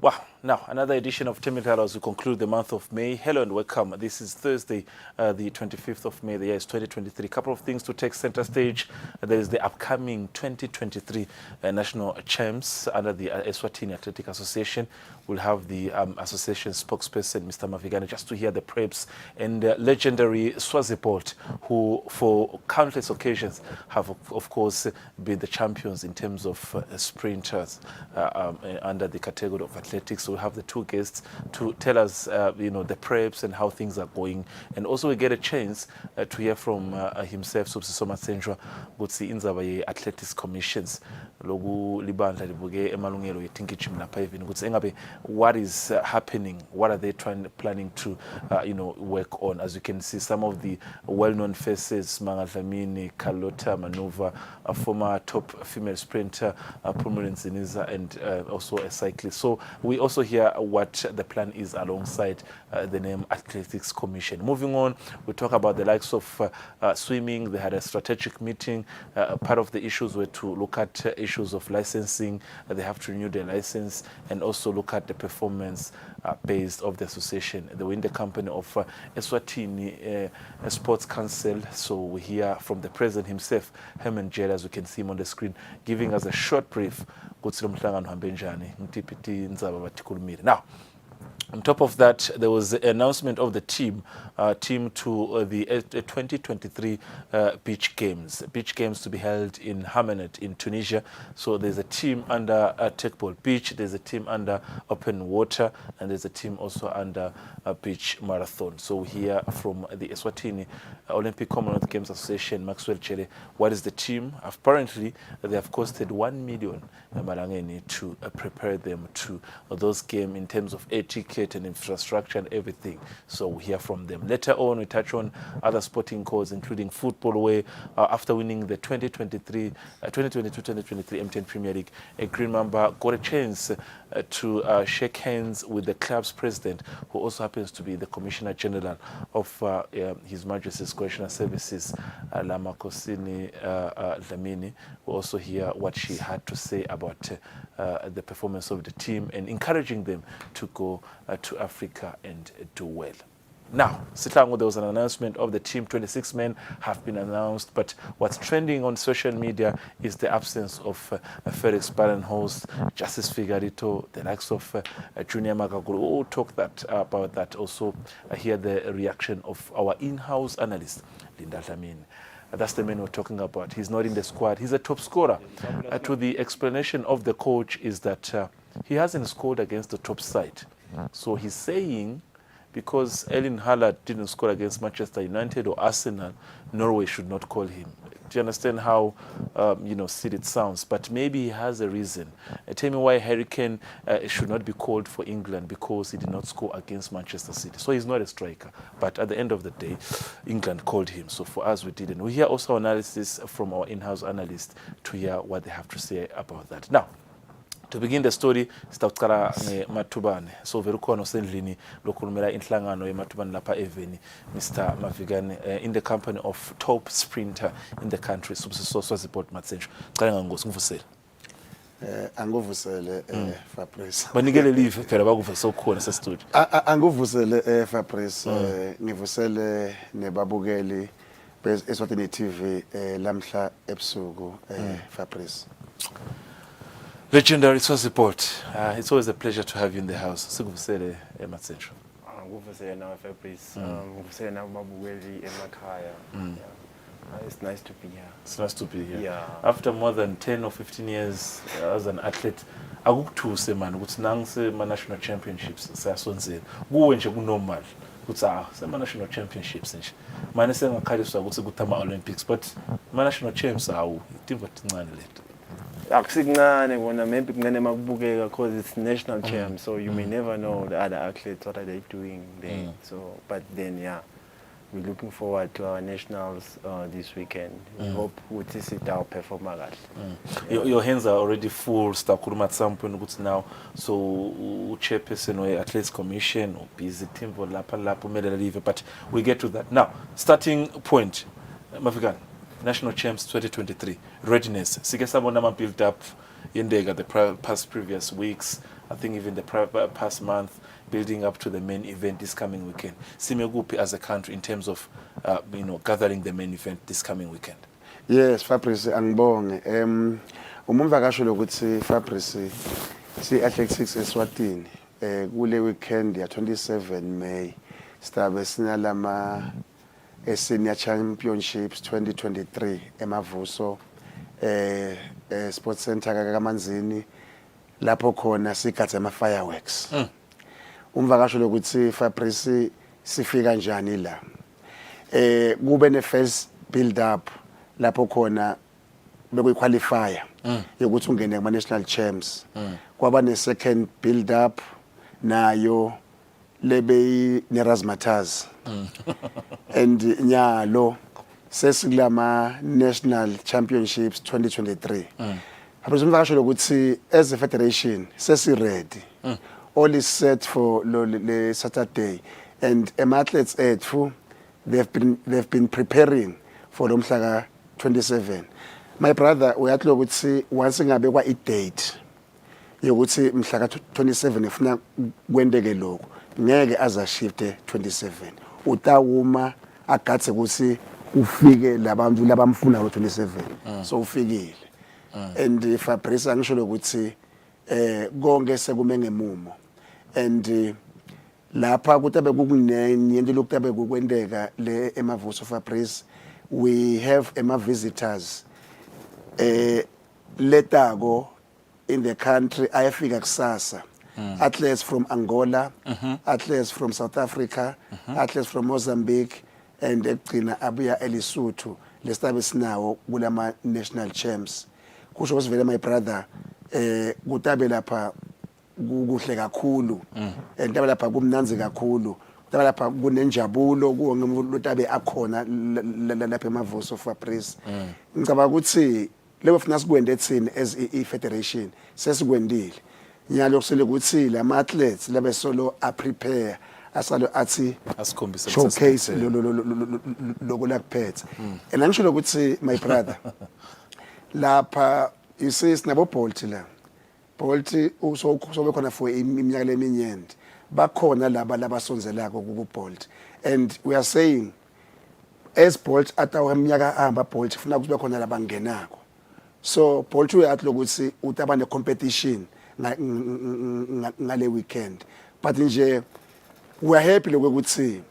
Wow, now another edition of Temidlalo as we conclude the month of May. Hello and welcome. This is Thursday, the 25th of May. The year is 2023. A couple of things to take center stage. There is the upcoming 2023 national champs under the Eswatini Athletic Association. We'll have the association spokesperson, Mr. Mavigani, just to hear the preps and legendary Swaziport, who for countless occasions have, of course, been the champions in terms of sprinters under the category of athletics. So we have the two guests to tell us, the preps and how things are going. And also we get a chance to hear from himself, Subsiso Matsenjwa, Gutsi Inzaba ye Athletics Commissions. Logu libandla libuke emalungelo yetinkichim lapha even ukuthi engabe what is happening, what are they planning to work on. As you can see, some of the well-known faces, Mangadlamini, Carlota Manuva, a former top female sprinter, Prominence Ziniza, and also a cyclist. So we also hear what the plan is alongside the name Athletics Commission. Moving on, we talk about the likes of swimming. They had a strategic meeting. Part of the issues were to look at issues of licensing. They have to renew their license and also look at the performance based of the association. They were in the company of Eswatini Sports Council. So we hear from the president himself, Herman Jed, as we can see him on the screen, giving us a short brief. Now, on top of that, there was the announcement of the team to the 2023 beach games to be held in Hammamet in Tunisia. So there's a team under Tekball Beach, there's a team under Open Water, and there's a team also under Beach Marathon. So we hear from the Eswatini Olympic Commonwealth Games Association, Maxwell Chele, what is the team? Apparently, they have costed 1 million Malangeni to prepare them to those games in terms of etiquette and infrastructure and everything. So we hear from them. Later on, we touch on other sporting causes, including football, where after winning the 2022-2023 MTN Premier League, a Green Mamba got a chance to shake hands with the club's president, who also happens to be the Commissioner General of His Majesty's Correctional Services, Lamakosini Dlamini. We also hear what she had to say about the performance of the team and encouraging them to go to Africa and do well. Now, Sitlango, there was an announcement of the team. 26 men have been announced, but what's trending on social media is the absence of Felix Badenhorst, Justice Figarito, the likes of Junior Magagulu. All talk about that. Also, I hear the reaction of our in-house analyst, Linda Dlamini. That's the man we're talking about. He's not in the squad. He's a top scorer. To the explanation of the coach is that he hasn't scored against the top side. So he's saying because Erling Haaland didn't score against Manchester United or Arsenal, Norway should not call him. Do you understand how silly it sounds? But maybe he has a reason. Tell me why Harry Kane should not be called for England because he did not score against Manchester City. So he's not a striker. But at the end of the day, England called him. So for us, we didn't. We hear also analysis from our in-house analyst to hear what they have to say about that. Now, to begin the story, sitawucala ngeMathubane. So verukhona usendlini lokhulumela inhlangano yeMathubane lapha eVeni, Mr. Mavigani, in the company of top sprinter in the country, Subsiso Swaziport Matsenjwa. Cala ngangosi ngivusela. Anguvusele Fabrice. Banikele leave phela bakuva sokhona sestudio. Anguvusele Fabrice, ngivusele nebabukeli beSwatini TV lamhla ebusuku Fabrice. Legendary Swaziport. It's always a pleasure to have you in the house. Sikuvusele Matsenjwa. Nguvusele nawe Fabrice. Nguvusele nawe babukeli emakhaya. It's nice to be here. It's nice to be here. Yeah. After more than 10 or 15 years as an athlete, akukuthuse man ukuthi nangise national championships sasonzela. Kuwe nje kunormal. Ukuthi sema national championships nje. Manje sengakhaliswa ukuthi kuthama Olympics, but national champs awu itimba tincane lethu. Akusincane kona maybe kungane makubukeka because it's national champ, so you may never know the other athletes what are they doing there. So but then we're looking forward to our nationals this weekend. We hope we see our performance. Your hands are already full. Stakuruma at some point good now. So chairperson or Athletes Commission or busy team for lapa medal, but we get to that now. Starting point, Mavigani. National Champs 2023 readiness. Sikesabona built up yendega the previous weeks, I think even the past month, building up to the main event this coming weekend. Simekupi as a country in terms of gathering the main event this coming weekend. Yes, Fabrice angibonge. Umumvakasho lokuthi Fabrice si-athletics Eswatini kule weekend ya 27 May stabe sinalama senior championships 2023 emavuso sports center kaManzini lapho khona sigathe ama fireworks. Umvakasho lokuthi Fabrice sifika njani la. Kube ne first build up lapho khona bekuyiqualifier yokuthi ungene kuma national champs. Kwaba ne second build up nayo lebe nerazmataz. And nyalo sesikulama national championships 2023. Phakathi umvakasho lokuthi as a federation sesi ready. All is set for le Saturday, and athletes ethu they've been preparing for lomhla ka 27. My brother uyathi ukuthi once ngabe kwa i-date yokuthi mhla ka 27 ifuna kwendeke lokho ngeke aza shift 27 utawuma agathe ukuthi ufike labantu labamfuna lo 27 so ufikile. And Fabrice angisho ukuthi konke sekume ngemumo, and lapha kutabe kukunenye into lokutabe kukwendeka le emavuso Fabrice. We have visitors letako in the country ayafika kusasa. Athletes from Angola, athletes from South Africa, athletes from Mozambique, and egcina abuya eLesotho lesitabe sinawo kulama national champs. Kusho ukuthi my brother kutabe lapha kuhle kakhulu, and tabe lapha kumnanzi kakhulu, tabe lapha kunenjabulo kuwonke umuntu lotabe akhona lapha emavuso Fabrice. Ngicabanga ukuthi lebo funa sikwende ethini as i-federation sesikwendile nyalo kusele ukuthi lama athletes labe solo a prepare asalo athi asikhombise showcase lokulakuphethe. And angisho ukuthi my brother lapha sinabo Bolt la Bolt usobe khona for iminyaka leminyenti bakhona labasonzelako ku Bolt, and we are saying as Bolt atawa iminyaka ahamba Bolt funa ukuthi bekhona labangenako. So Bolt uyathi lokuthi utaba ne competition ngale weekend, but nje we are happy lokuthi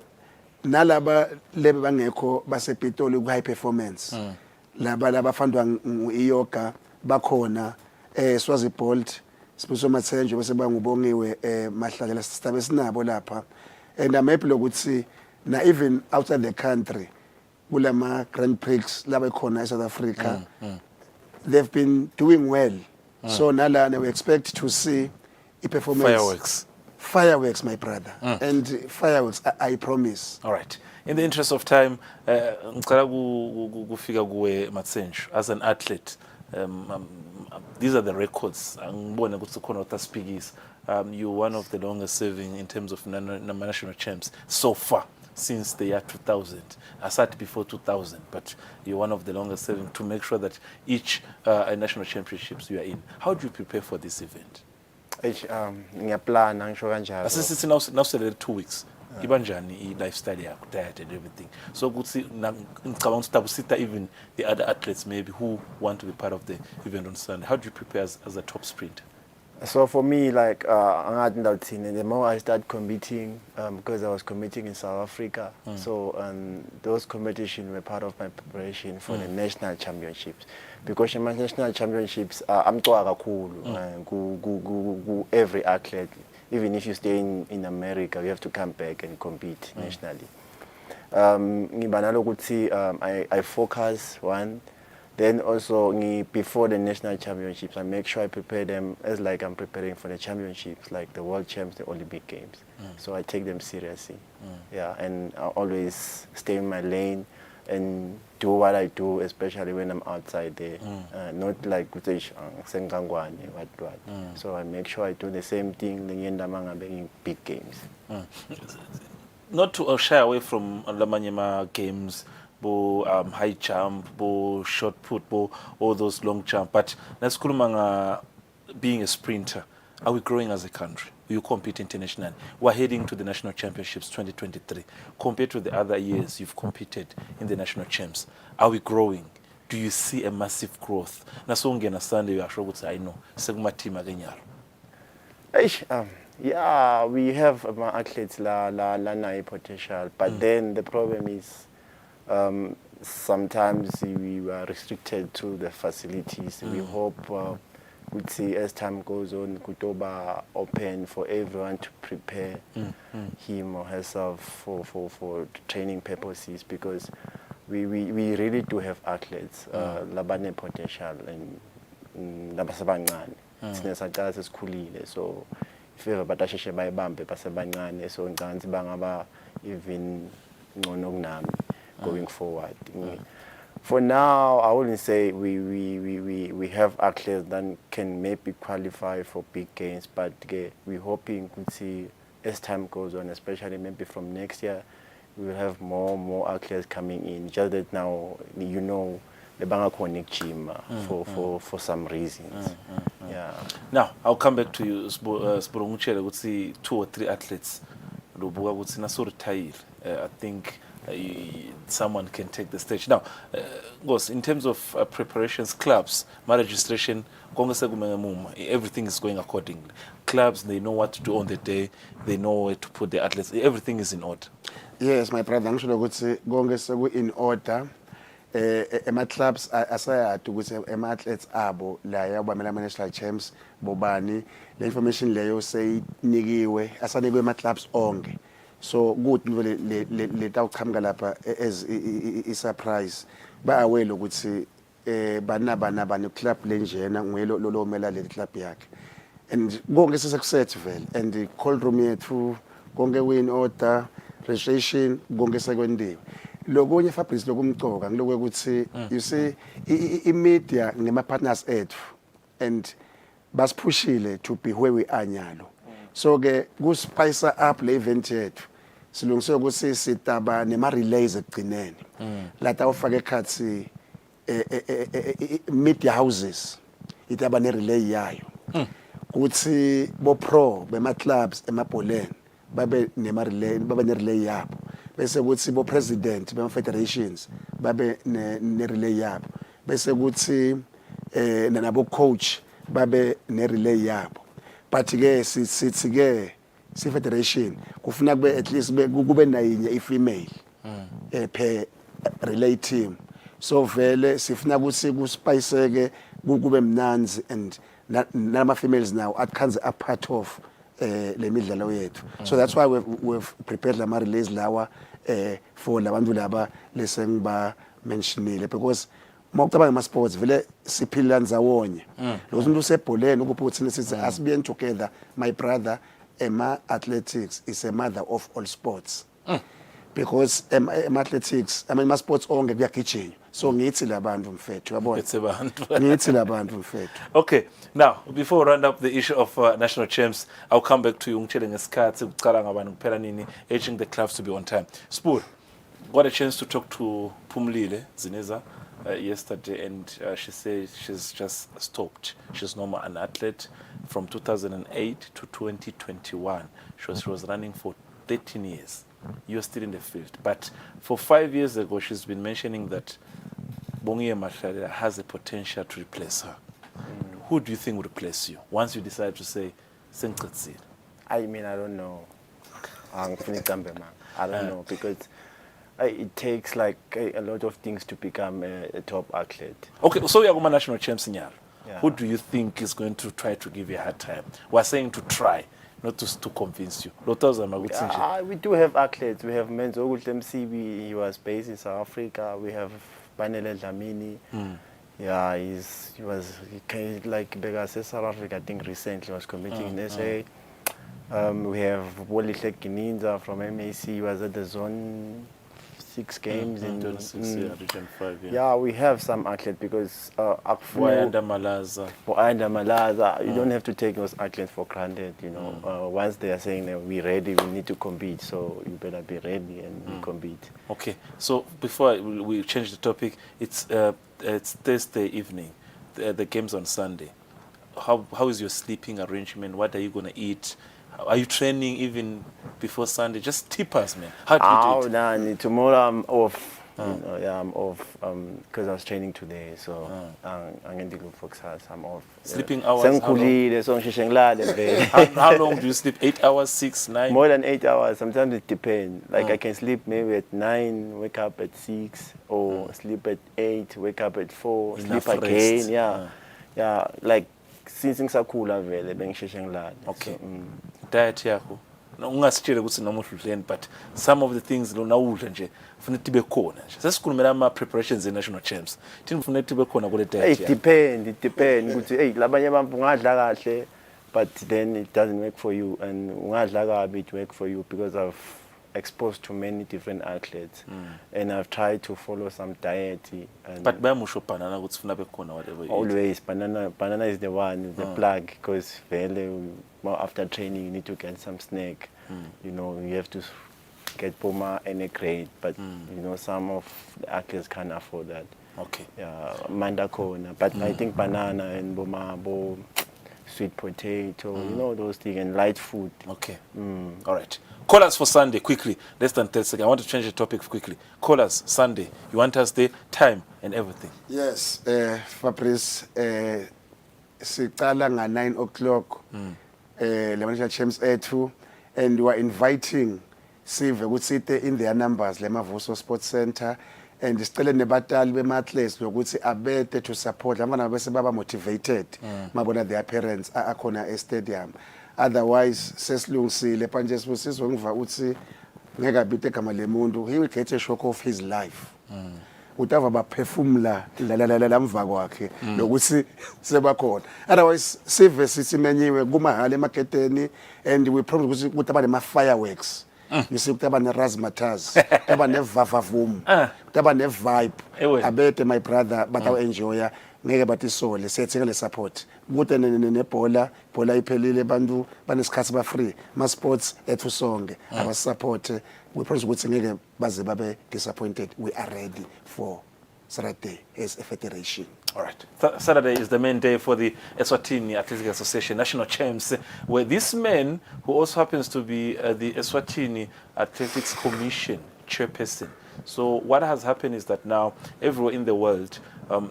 nalaba lebe bangekho basepitoli ku high performance laba fandwa iyoga bakhona Swazi Bolt Sibuso Mathenjwe bese bangubongiwe Mahladlela sitabe sinabo lapha, and I'm happy lokuthi na even outside the country kulama Grand Prix laba khona eSouth Africa they've been doing well. So nalana we expect to see a performance fireworks my brother, and fireworks I promise. All right, in the interest of time ngicela kufika kuwe Mathenjwe as an athlete. These are the records. You're one of the longest serving in terms of national champs so far since the year 2000. I started before 2000, but you're one of the longest serving to make sure that each national championships you are in. How do you prepare for this event? Ngiyaplan angisho kanjalo. Asithi now 2 weeks. Ibanjani lifestyle yakho, diet and everything. So ukuthi ngicabanga ukuthi tabusita even the other athletes maybe who want to be part of the event on Sunday. How do you prepare as a top sprinter? So for me, like the more I start competing, because I was competing in South Africa, so those competitions were part of my preparation for the national championships. Because in my national championships, I'm every athlete. Even if you stay in America, you have to come back and compete nationally. I focus one. Then also before the national championships, I make sure I prepare them as like I'm preparing for the championships, like the World Champs, the Olympic Games. So I take them seriously. Yeah, and I always stay in my lane and do what I do, especially when I'm outside there. Not like so I make sure I do the same thing in big games. Not to shy away from Lamanyama games, high jump, short put, all those long jump. But let's being a sprinter. Are we growing as a country? You compete internationally. We're heading to the national championships 2023. Compared to the other years you've competed in the national champs, are we growing? Do you see a massive growth? Nasongena Sunday you are sure I know. Segma team again. Yeah, we have athletes la potential, but then the problem is sometimes we are restricted to the facilities. We hope we'd see as time goes on, Kutoba open for everyone to prepare him or herself for training purposes, because we really do have athletes labane potential and labasabancane sinesaqala sesikhulile, so if ever batasheshe bayibambe basebancane, so ngicanzi bangaba even ngcono kunami going forward. For now, I wouldn't say we have athletes that can maybe qualify for big games, but we're hoping to see as time goes on, especially maybe from next year, we will have more athletes coming in. Just that now, the Banga connect gym for some reasons. Yeah. Now, I'll come back to you, Sporongutshele, would see 2 or 3 athletes. Lobuka would see Naso retire. I think someone can take the stage. Now, in terms of preparations, clubs, my registration, everything is going accordingly. Clubs, they know what to do on the day, they know where to put the athletes, everything is in order. Yes, my brother, I'm sure in order. Clubs asayati ukuthi athletes abo la yabamela national champs bobani, le information leyo seyinikiwe asanikwe clubs onke. So good le tawuqhamuka lapha as I surprise ba aware ukuthi banabani club lenjena nguyelo lo mela le club yakhe, and konke sesekuset vele, and the call room yethu konke win order registration konke sekwendiwe. Lokunye Fabrice lokumcoka ngilokwe ukuthi you see I-media ngema partners ethu and basiphushile to be where we are nyalo. So ke kuspice up le event yethu silungise ukuthi sitaba nema relays ekugcineni la tawufaka ekhathi media houses itaba ne relay yayo ukuthi bo pro bema clubs emabholeni babe nema relay, babe ne relay yabo, bese kuthi bo president bema federations babe ne relay yabo, bese kuthi nabo coach babe ne relay yabo. But ke sithi ke si federation kufuna kube at least kube nayinye ifemale per relay team, so vele sifuna ukuthi kuspiceke kube mnanzi, and nama females now akhanze a part of le midlalo yethu. So that's why we've prepared lama relays lawa for labantu laba lesengiba mentionile, because mawucabanga ama sports vele siphila ndzawonye. Lo muntu usebholeni ukuphuthina sithi asibiyeni together. My brother, Emma athletics is a mother of all sports. Because athletics, I mean, my sports onke kuyagijinywa. So ngithi labantu mfethu yabona. Ngithi labantu mfethu. Okay, now before we round up the issue of national champs, I'll come back to you ngitshele ngesikhathi ukucala ngabantu kuphela nini, urging the clubs to be on time. Spoor, got a chance to talk to Phumlile Zineza yesterday, and she said she's just stopped. She's no more an athlete. From 2008 to 2021, she was running for 13 years. You're still in the field. But for 5 years ago, she's been mentioning that Bongiwe Mahlale has the potential to replace her. Who do you think will replace you once you decide to say, Sengqetsile? I mean, I don't know. I don't know, because it takes like a lot of things to become a top athlete. Okay, so you're a national champs in Nyalo. Yeah. Who do you think is going to try to give you a hard time? We're saying to try, not to convince you. We do have athletes. We have Menzo MCB. He was based in South Africa. We have Banele Dlamini. Yeah, he came like Begas South Africa. I think recently was competing in SA. We have Wolihle Gininza from MAC. He was at the zone 6 games in 26, yeah, Region 5, yeah. yeah, we have some athletes because Wayanda Malaza. Malaza, you don't have to take those athletes for granted, you know. Once they are saying that we're ready, we need to compete, so you better be ready and we compete. Okay, so before we change the topic, it's Thursday evening. The game's on Sunday. How is your sleeping arrangement? What are you going to eat? Are you training even before Sunday? Just tip us, man. How do you do it? Nah, tomorrow I'm off. You know, yeah, I'm off because I was training today, so I'm going to go for class. I'm off. Sleeping hours? How long do you sleep? 8 hours, 6, 9? More than 8 hours. Sometimes it depends. Like I can sleep maybe at 9, wake up at 6, or sleep at 8, wake up at 4, Enough sleep again. rest. Yeah. Like since ngisakhula vele bengisheshe ngilale. Okay. So, Diet yakho. Ungasitshela ukuthi noma udleni, but some of the things nawudla nje kufanele tibe khona nje. Sesikhulumela ama preparations e national champs. Thina kufanele tibe khona kule diet. it depends ukuthi hey labanye abantu ungadla kahle but then it doesn't work for you, and ungadla kabi it work for you, because I've exposed to many different athletes and I've tried to follow some diet, and But bayamusho banana ukuthi funa bekhona whatever you eat. always banana is the one, the plug, because after training you need to get some snack. You know, you have to get poma and a crate, but you know, some of the athletes can't afford that. Okay. Yeah, manda corner, but I think banana and bo sweet potato, you know, those things, and light food. Okay. All right. Call us for Sunday quickly. Less than 10 seconds. I want to change the topic quickly. Call us Sunday. You want us there, time and everything. Yes, Fabrice, siqala nga 9 o'clock. Le national champs ethu, and we are inviting Sive ukuthi sithe in their numbers le Mavuso Sports Center, and sicela nebatali bema-athletes lokuthi abete to support abana bese baba motivated mabona their parents akhona e-stadium. Otherwise sesilungisile manje sibusizwe ngiva uthi ngeke abite igama lemuntu, he will get a shock of his life. Utava baphefumula la mva kwakhe lokuthi sebakhona. Otherwise sive sisimenyiwe kumahala emaketeni, and we promise ukuthi abane ma fireworks. You see kutaba ne razzmatazz, kutaba ne vavavum, kutaba ne vibe. Abete my brother bata enjoya ngeke bathi sole sethenga le support. Kude nebhola iphelile bantu banesikhathi ba free. Ma sports ethu sonke aba support. We promise ukuthi ngeke baze babe disappointed. We are ready for Saturday as a federation. All right. Saturday is the main day for the Eswatini Athletic Association National Champs, where this man, who also happens to be the Eswatini Athletics Commission chairperson. So what has happened is that now everywhere in the world,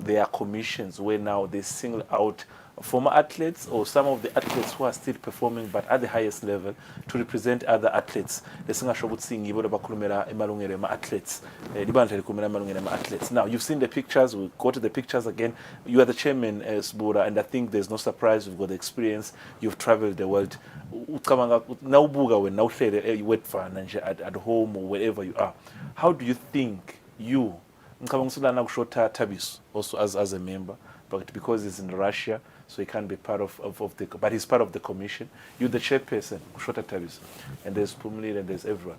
there are commissions where now they single out former athletes or some of the athletes who are still performing but at the highest level to represent other athletes. Athletes. Now, you've seen the pictures. We'll go to the pictures again. You are the chairman, Sbura, and I think there's no surprise. You've got the experience. You've traveled the world. At home or wherever you are. How do you think you, also as a member, but because he's in Russia, so he can't be part of the, but he's part of the commission. You're the chairperson, Shota Tabis, and there's Pumli and there's everyone.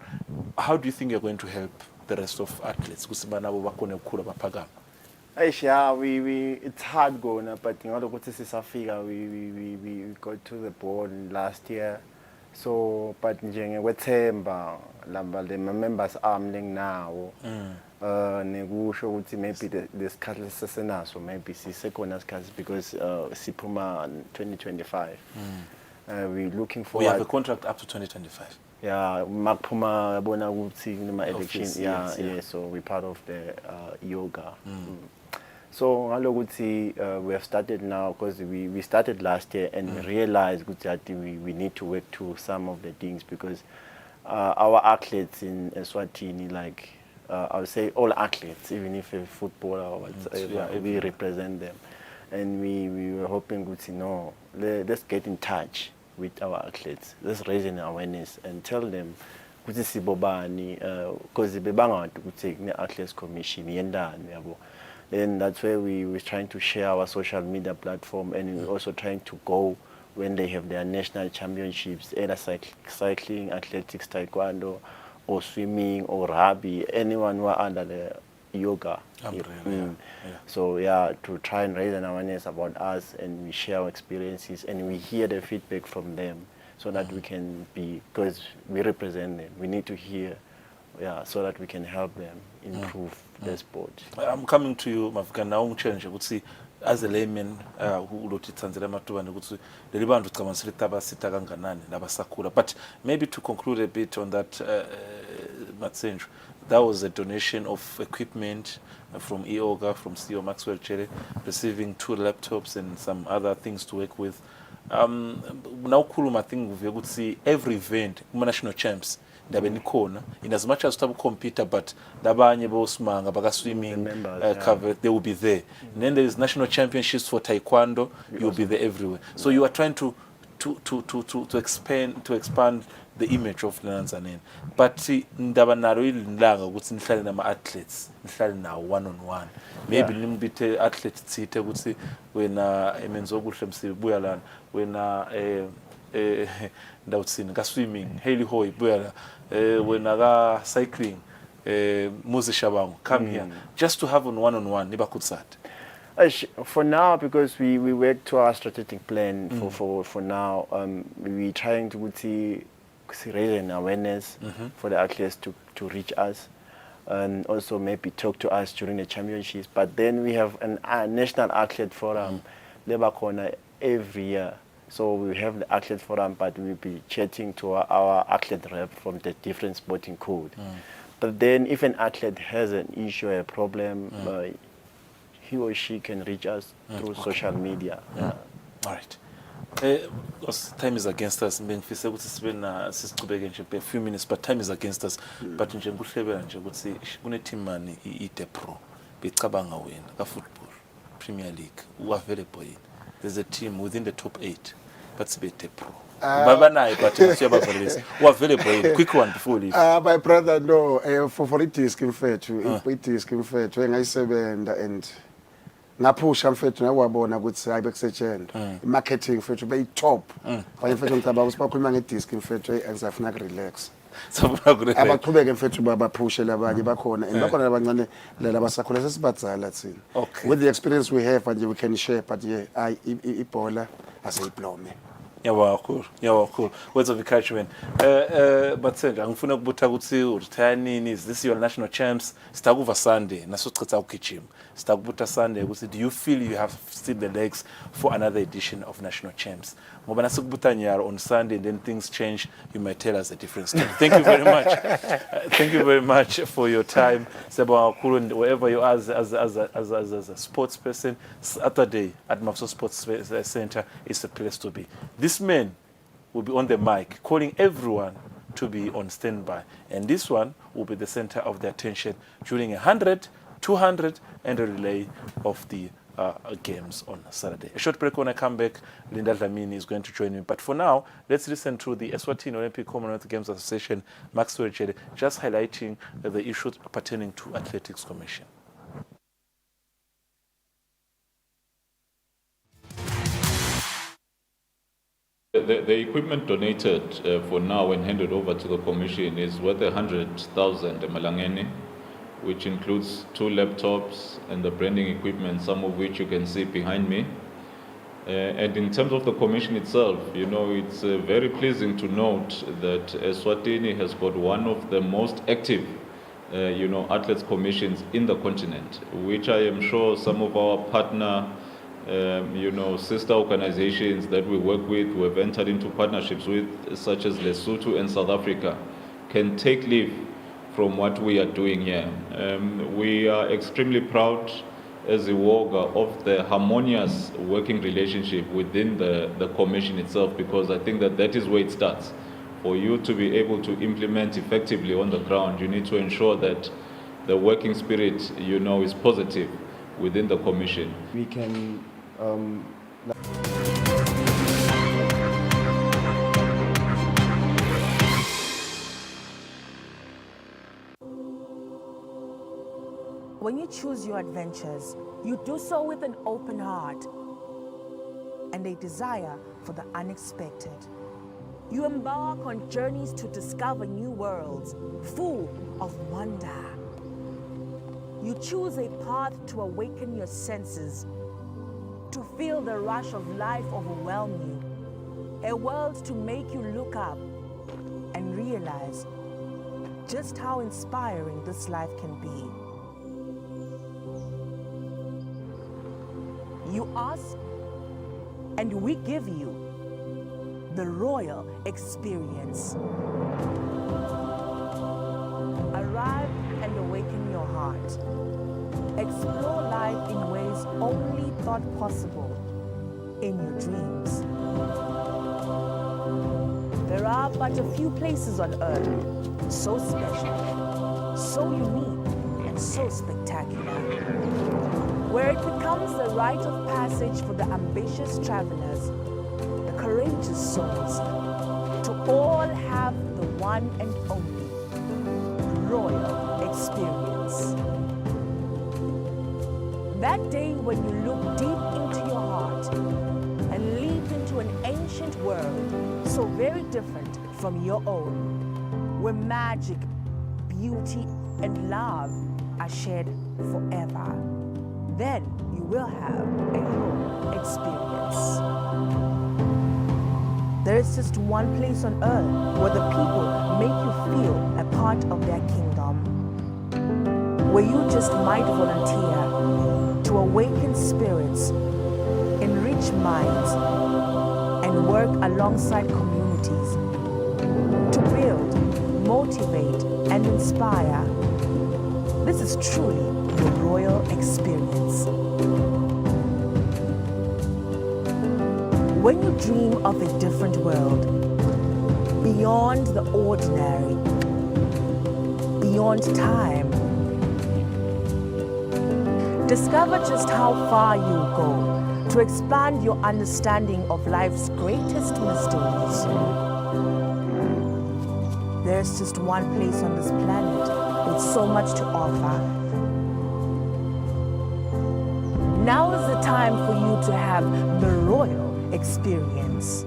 How do you think you're going to help the rest of athletes? It's hard going, but in order to we got to the board last year. So, but Wetemba, the members are now. Negusho ukuthi maybe the scarcity so maybe second scarcity because Sipuma 2025. We're looking for. We have a contract up to 2025. Yeah, Makpuma bona ukuthi noma election. Yeah, yes, yeah. So we're part of the yoga. So we have started now because we started last year and we realized that we need to work to some of the things because our athletes in Eswatini, like I would say all athletes, even if a footballer or whatever, we represent them. And we were hoping let's get in touch with our athletes. Let's raise an awareness and tell them because the athletes commission. Then that's where we were trying to share our social media platform, and we're also trying to go when they have their national championships, either cycling, athletics, taekwondo, or swimming or rugby, anyone who are under the yoga Umbrella, yeah. So yeah, to try and raise an awareness about us, and we share our experiences and we hear the feedback from them, so that we can be, because we represent them, we need to hear, so that we can help them improve their sport. I'm coming to you, Mafika, now change. Would see as a layman who wrote it Tanzania Matu and would say the Liban to come and sit Kanganani, Nabasakura. But maybe to conclude a bit on that, Matsenj, that was a donation of equipment from EOGA, from CEO Maxwell Chere, receiving 2 laptops and some other things to work with. Now, Kuluma, I think we would see every event, national champs. In as much as tabu computer, but dabanye bosmanga baka swimming cover, they will be there. And then there is national championships for taekwondo, you'll be there everywhere. So you are trying to expand the image of Tanzania. But ndaba nalo ilanga ukuthi nihlale nama athletes, nihlale nawo one on one. Maybe nimbite athletes tsite ukuthi wena emenzo kuhle msibuya lana, wena ndawutsini ka swimming, Haley Hoy buya la, wena ka cycling, Moses Shabangu, come here just to have on one nibakutsat. For now, because we work to our strategic plan for now, we're trying to raise an awareness for the athletes to reach us, and also maybe talk to us during the championships. But then we have a national athlete forum, Labour Corner, every year. So we have the athlete forum, but we'll be chatting to our athlete rep from the different sporting code. But then if an athlete has an issue, a problem, he or she can reach us through social media. All right. Time is against us. A few minutes, but time is against us. But in pro, football, Premier League, who are very boy. There's a team within the top 8, but it's pro. Quick one before we leave. My brother, no, for it is mfethu, it is mfethu, engayisebenza and ngaphusha mfethu nawabona ukuthi hayi bekusetshenzwa marketing mfethu be top kwaye mfethu ngicabanga ukuthi bakhuluma ngedisk mfethu angizafuna ku relax abaqhubeke mfethu baphushe labanye bakhona and bakhona labancane labasakhula sesibadzala thina with the experience we have and we can share, but ibhola aseyiblome. Yeah, cool. Words of encouragement. But said, angifuna ukubuta ukuthi uretire nini, is this your national champs? Sitakuva Sunday, nasotqetsa ukitchim. Sitakubuta Sunday, ukuthi do you feel you have still the legs for another edition of national champs? Ngoba nasikubuta nyaro on Sunday and then things change, you might tell us a different story. Thank you very much. Thank you very much for your time. Seba Kulu, wherever you are as a sports person, Saturday at Mapso Sports Center is a place to be. This man will be on the mic, calling everyone to be on standby. And this one will be the center of the attention during 100, 200, and a relay of the games on Saturday. A short break. When I come back, Linda Dlamini is going to join me. But for now, let's listen to the Eswatini Olympic Commonwealth Games Association, Maxwell Chere, just highlighting the issues pertaining to Athletics Commission. The equipment donated for now and handed over to the commission is worth 100,000 Malangeni, which includes 2 laptops and the branding equipment, some of which you can see behind me. And in terms of the commission itself, it's very pleasing to note that Eswatini has got one of the most active, athletes commissions in the continent, which I am sure some of our partner sister organizations that we work with, who have entered into partnerships with, such as Lesotho and South Africa, can take leave from what we are doing here. We are extremely proud as a WOGA of the harmonious working relationship within the commission itself, because I think that is where it starts. For you to be able to implement effectively on the ground, you need to ensure that the working spirit, is positive within the commission. We can When you choose your adventures, you do so with an open heart and a desire for the unexpected. You embark on journeys to discover new worlds, full of wonder. You choose a path to awaken your senses, to feel the rush of life overwhelm you, a world to make you look up and realize just how inspiring this life can be. You ask, and we give you the royal experience. Arrive and awaken your heart. Explore life in ways only thought possible in your dreams. There are but a few places on earth so special, so unique, and so spectacular, where it becomes the rite of passage for the ambitious travelers, the courageous souls, to all have the one and only royal experience. That day when you look deep into your heart and leap into an ancient world so very different from your own, where magic, beauty, and love are shared forever, then you will have a royal experience. There is just one place on earth where the people make you feel a part of their kingdom, where you just might volunteer to awaken spirits, enrich minds, and work alongside communities to build, motivate, and inspire. This is truly the royal experience. When you dream of a different world, beyond the ordinary, beyond time, discover just how far you'll go to expand your understanding of life's greatest mysteries. There's just one place on this planet with so much to offer. Now is the time for you to have the royal experience.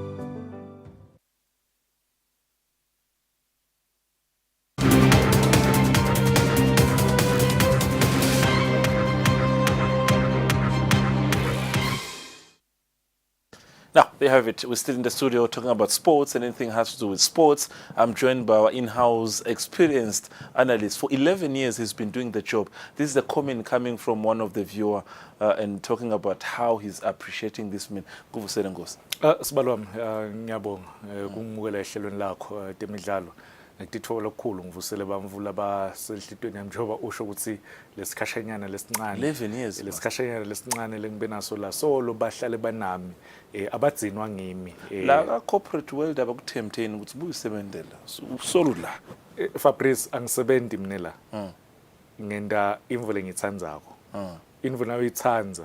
Now, there you have it. We're still in the studio talking about sports and anything has to do with sports. I'm joined by our in-house experienced analyst. For 11 years, he's been doing the job. This is a comment coming from one of the viewer and talking about how he's appreciating this man. Kuvusele Nkosi. Sibalo wami ngiyabonga ukumukela ehlelweni lakho Temidlalo. Ngitithola okukhulu ngivusele bamvula basehlitweni yami njengoba usho ukuthi lesikhashanyana lesincane 11 years. Lesikhashanyana lesincane lengibe naso la solo bahlale banami abadzinwa ngimi La ka corporate world abakuthemtheni ukuthi buyisebenzela. Usolo la. Fabrice angisebenzi mina la. Ngenda imvu lengithandzako. Imvu nayo ithandza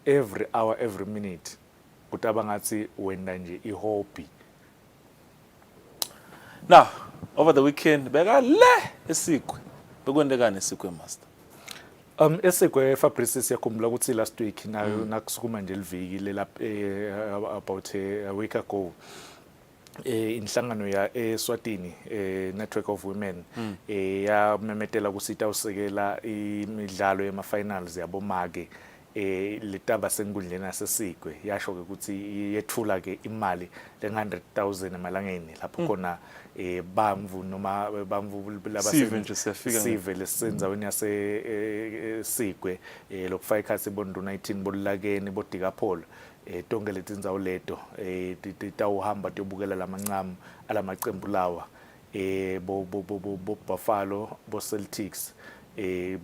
every hour every minute. Kutaba ngathi wenda nje ihobby. Now, over the weekend, beka le esikwe. Bekwendekani esikwe master? Esikwe Fabrice siyakhumbula ukuthi last week nayo nakusukuma nje liviki lapha about a week ago inhlangano ya Eswatini Network of Women yamemetela kusita usekela imidlalo yema finals yabomake letaba senkundleni yasesikwe yasho ke ukuthi yethula ke imali le100,000 emalangeni lapho khona bamvu noma bamvu labasive lesenzaweni yase sikwe lokufaka ikhathi bondo 19 bolakeni bodikapolo tonke letindzawo leto titawuhamba tiyobukela lamancamo alamaqembu lawa bo Buffalo bo Celtics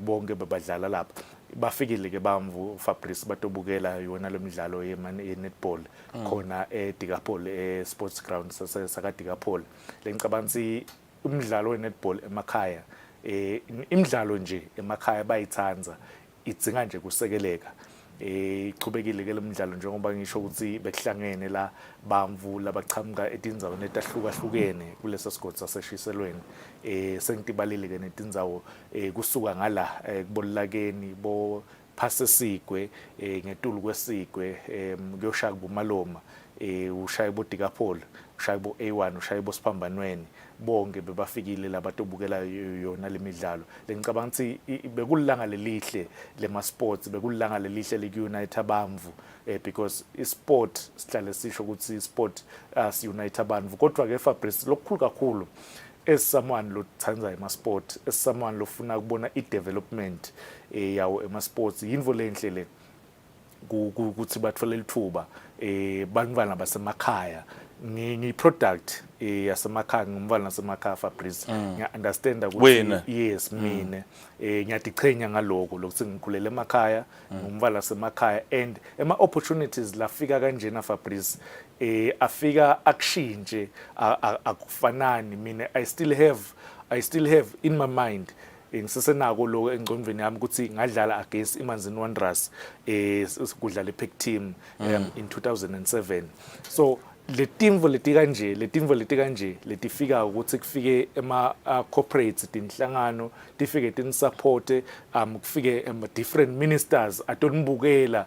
bonke babadlala lapha bafikile ke bamvu Fabrice batobukela yona lemidlalo ye-netball khona eDikapolo sports ground saka-Dikapolo lengicabanga umdlalo we-netball emakhaya imidlalo nje emakhaya bayithanza idzinga nje kusekeleka ichubekile ke lemidlalo njengoba ngisho ukuthi bekuhlangene la bamvu labachamuka etindzawo netahlukahlukene kulesa sigodi saseshiselweni sengitibalile ke netindzawo kusuka ngala kubolakeni bo Phasesikwe ngetulu kwesikwe kuyoshaka bumaloma ushaya boDikapol, ushaya bo-A1, ushaya boSiphambanweni, bonke bebafikile labatobukela yona lemidlalo. Ngicabanga ukuthi bekulilanga lelihle lema-sports, bekulilanga lelihle liku-unite abamvu because isport sihlale sisho ukuthi isport si-unite abamvu. Kodwa-ke Fabrice, lokukhulu kakhulu as-someone lothanza ema-sport, as-someone lofuna ukubona i-development yawo ema-sports, yinvo lenhle le ukuthi bathole lithuba bantwana basemakhaya ngiyi-product yasemakhaya, ngumntwana nasemakhaya Fabrice. Ngiya-understanda ukuthi yes mina ngiyadichenya ngaloko lokuthi ngikhulele emakhaya, ngumntwana nasemakhaya, and ema-opportunities lafika kanjena Fabrice afika akushintshe akufanani. Mina I still have in my mind ngisesenako lo engcondweni yami ukuthi ngadlala against Imanzini Wanderers kudlala iPack team in 2007. So le timvo leti kanje letifika ukuthi kufike corporates tinhlangano tifike tinisupport kufike different ministers atonibukela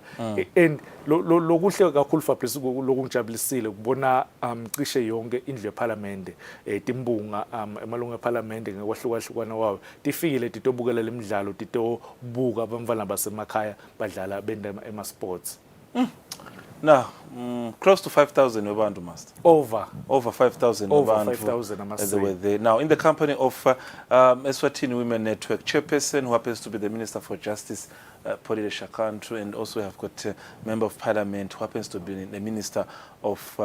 and lokuhle kakhulu Fabrice lokungijabulisile kubona cishe yonke indlu yeParliament timbunga emalungu eParliament ngokwahlukahlukana wawo tifikile titobukela lemidlalo, titobuka abantwana basemakhaya badlala benda ema-sports. Now, close to 5,000 Wabantu master. Over 5,000 5,000, I must as they were there. Now, in the company of Eswatini Women Network chairperson, who happens to be the Minister for Justice, Polile Shakantu, and also have got a Member of Parliament who happens to be the Minister of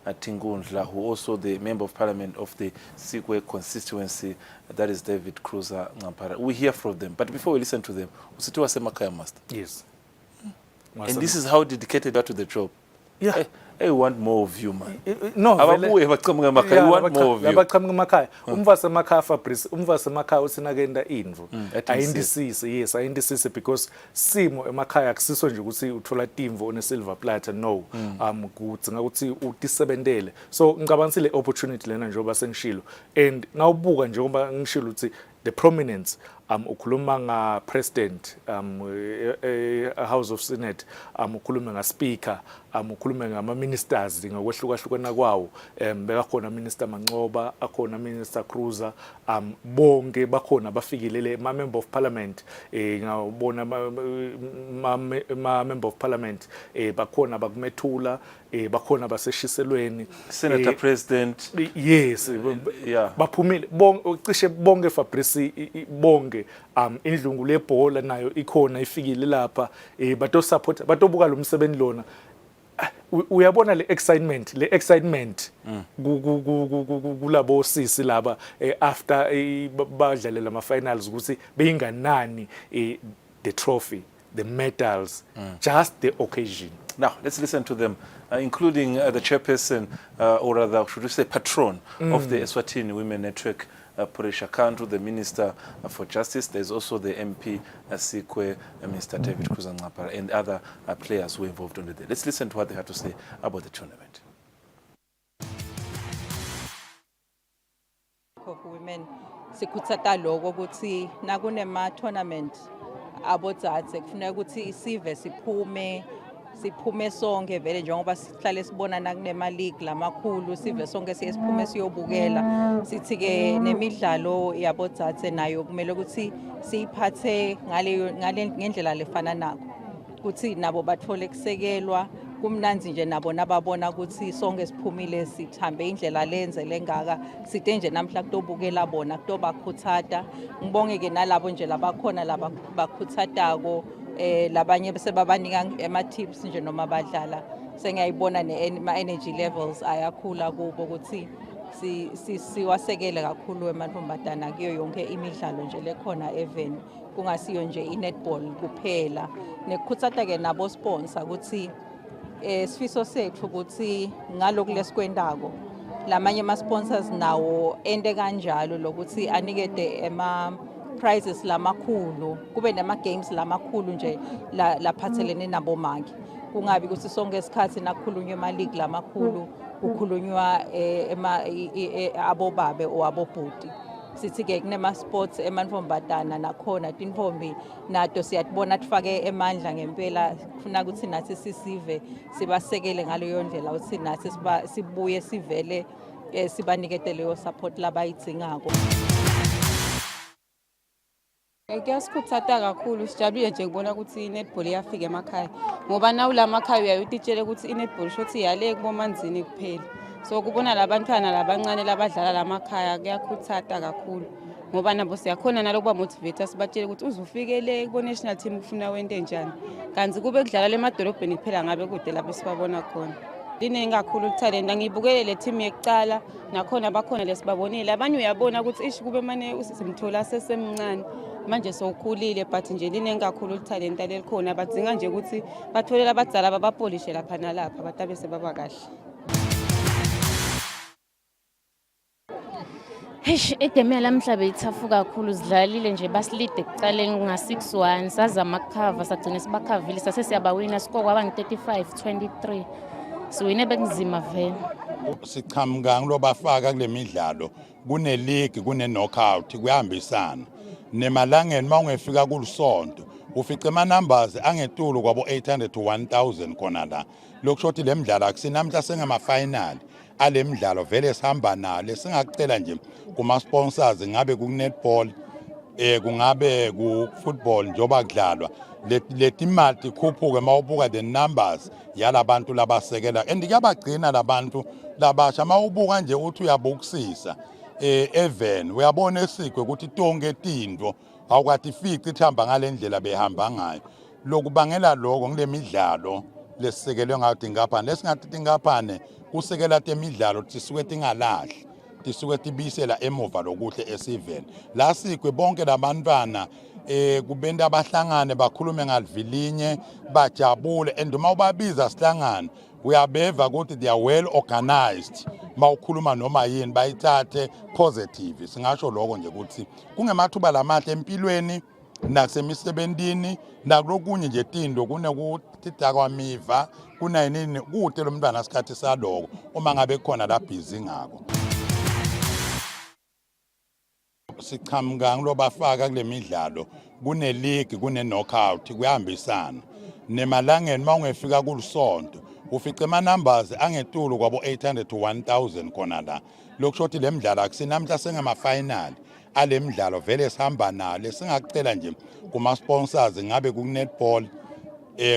Tingundla, who also the Member of Parliament of the Sikwe constituency, that is David Kruza Ngampara. We hear from them. But before we listen to them, Usitiwa Semakaya master. Yes. And this is how dedicated you are to the job. Yeah. I want more of you, man. No, I want more of you. Emakhaya umvasemakhaya Fabrice, umvasemakhaya usinakenda indvu ayindisise because simo emakhaya akusiso nje ukuthi uthola timvo one silver platter, no. Kudzinga ukuthi utisebentele. So ngicabanga le opportunity lena njengoba sengishilo, and ngawubuka njengoba ngishilo ukuthi the prominence ukhuluma nga president House of Senate, ukhuluma nga speaker, ukhuluma ngama ministers ngokwehlukahlukana kwawo, bekakhona Minister Mancoba, akhona Minister Kruza, bonke bakhona bafikilele ma member of parliament, ngabona ma member of parliament bakhona bakumethula, bakhona baseshiselweni, Senator President. Yes, yeah, baphumile cishe bonke Fabrice bonke indlungu lebhola nayo ikhona ifikile lapha bato support batobuka lo msebenzi lona. Uyabona le excitement kulabo sisi laba after badlalela ama finals ukuthi beyinganani the trophy, the medals, just the occasion. Now, let's listen to them, including the chairperson, or rather, should we say patron of the Eswatini Women Network, Polile Shakantu, the Minister for Justice. There's also the MP, Sikwe, Mr. David Kruza Ngampara, and other players who were involved on the day. Let's listen to what they had to say about the tournament. Women sikhuthata lokho ukuthi nakunema tournament abodzadze kufuneka ukuthi isive siphume sonke vele njengoba sihlale sibona nakunema league lamakhulu, sive sonke siyesiphume siyobukela. Sithi ke nemidlalo yabodzadze nayo kumele ukuthi siyiphathe ngendlela lefana nako, ukuthi nabo bathole kusekelwa. Kumnanzi nje nabo nababona ukuthi sonke siphumile sithambe indlela lenze lengaka, sithe nje namhla kutobukela bona kutobakhuthata. Ngibonge ke nalabo nje labakhona labakhuthatako, labanye bese babanika ema tips nje noma badlala. Sengiyayibona ma energy levels ayakhula kubo ukuthi siwasekele kakhulu emantombazana kuyo yonke imidlalo nje lekhona even kungasiyo nje i-netball kuphela. Nekukhuthata ke nabo sponsor ukuthi sifiso sethu ukuthi ngaloku lesikwendako lamanye ama sponsors nawo ende kanjalo lokuthi anikede ema prizes lamakhulu, kube nema games lamakhulu nje laphathelene nabo maki. Kungabi ukuthi sonke isikhathi nakukhulunywa ema league lamakhulu kukhulunywa abobabe o abobhuti. sithi-ke kunema-sports emantombazana nakhona tintombi nato siyatibona tifake emandla ngempela kufuna ukuthi nathi sisive sibasekele ngaleyo ndlela ukuthi nathi sibuye sivele sibanikete leyo support labayidingako. Kuyasikhuthaza kakhulu, sijabulile nje kubona ukuthi i-netball iyafika emakhaya ngoba nawula makhaya uyaye utitshele ukuthi i-netball shothi yale kubomanzini kuphela. So kubona labantwana labancane labadlala lamakhaya kuyakhuthaza kakhulu ngoba nabo siyakhona nalokuba motivate sibatshele ukuthi uzufikele ku-national team kufuna wente njani. Kanti kube kudlala lemadolobheni kuphela ngabe kude lapho sibabona khona. Liningi kakhulu talent, ngibukele le team yekuqala nakhona bakhona lesibabonile. Abanye uyabona ukuthi ishi kube manje usimthola sesemncane. Manje sowukhulile but nje liningi kakhulu talent lelikhona badzinga nje ukuthi batholela abadzala babapolishe lapha nalapha batabe sebaba kahle. Igame yalamhla beyithafu kakhulu, sidlalile nje basilide ekucaleni nga-6-1 sazama ukukhava sagcina sibakhavile sase siyabawina score kwaba ngu-35-23 siwine bekunzima vele. Siqhamuka ngilobafaka kule midlalo kune-league kune-knockout kuyahambisana nemalangeni mawungefika kulisonto ufice ama-numbers angetulu kwabo 800 to 1000 khona la lokushothi le midlalo akusinamhla sengama-final ale midlalo vele sihamba nalo singakucela nje kuma-sponsors ngabe ku-netball kungabe ku-football njengoba kudlalwa leti imali tikhuphuke mawubuka the numbers yalabantu labasekela and kuyabagcina labantu labasha mawubuka nje uthi uyabukisisa even uyabona esikwe ukuthi tonke tinto awukwathi ifici ithamba ngalendlela behamba ngayo lokubangela lokho ngile midlalo lesisekelwe ngayo tinkampani lesingathi tinkampani kusekela temidlalo tisuke tingalahli tisuke tibisela emuva lokuhle esiveni la sikwe bonke labantwana kubenda abahlangane bakhulume ngalivilinye bajabule and uma ubabiza sihlangane uyabeva ukuthi they are well organized mawukhuluma noma yini bayithathe positive singasho lokho nje ukuthi kungemathuba lamahle empilweni nasemisebentini nakulokunye nje tinto kunekuthi dakwamiva kunayini kude lo mntwana isikhathi saloko uma ngabe khona la busy ngako. Siqhamuka ngilobafaka kule midlalo kune-league kune-knockout kuyahambisana nemalangeni mawungefika kulisonto ufice ama-numbers angetulu kwabo 800 to 1000 khona la lokushothi le midlalo akusinamhla sengama-final ale midlalo vele sihamba nalo singakucela nje kuma-sponsors ngabe ku-netball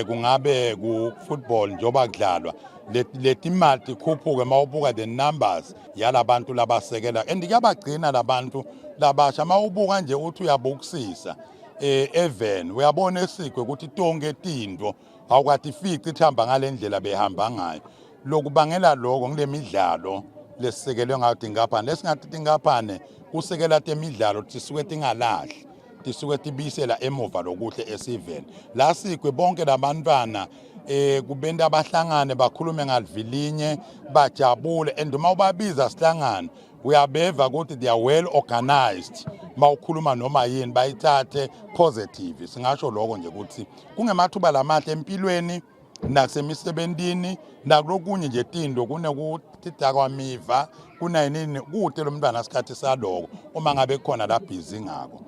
kungabe ku-football njengoba kudlalwa leti imali tikhuphuke mawubuka the numbers yalabantu labasekela and kuyabagcina labantu labasha mawubuka nje uthi uyabukisisa even uyabona esikwe ukuthi tonke tinto awukwathi ifici ithamba ngalendlela behamba ngayo lokubangela lokho ngile midlalo lesisekelwe ngayo tinkampani lesingathi tinkampani kusekela temidlalo tisuke tingalahli tisuke tibisela emuva lokuhle esiveni la sikwe bonke labantwana kubenda abahlangane bakhulume ngalivilinye bajabule and uma ubabiza sihlangane uyabeva ukuthi they are well organized mawukhuluma noma yini bayithathe positive singasho lokho nje ukuthi kungemathuba lamahle empilweni nasemisebentini nakulokunye nje tinto kunekuthi dakwamiva kunayini kude lo mntwana isikhathi saloko uma ngabe khona la busy ngako.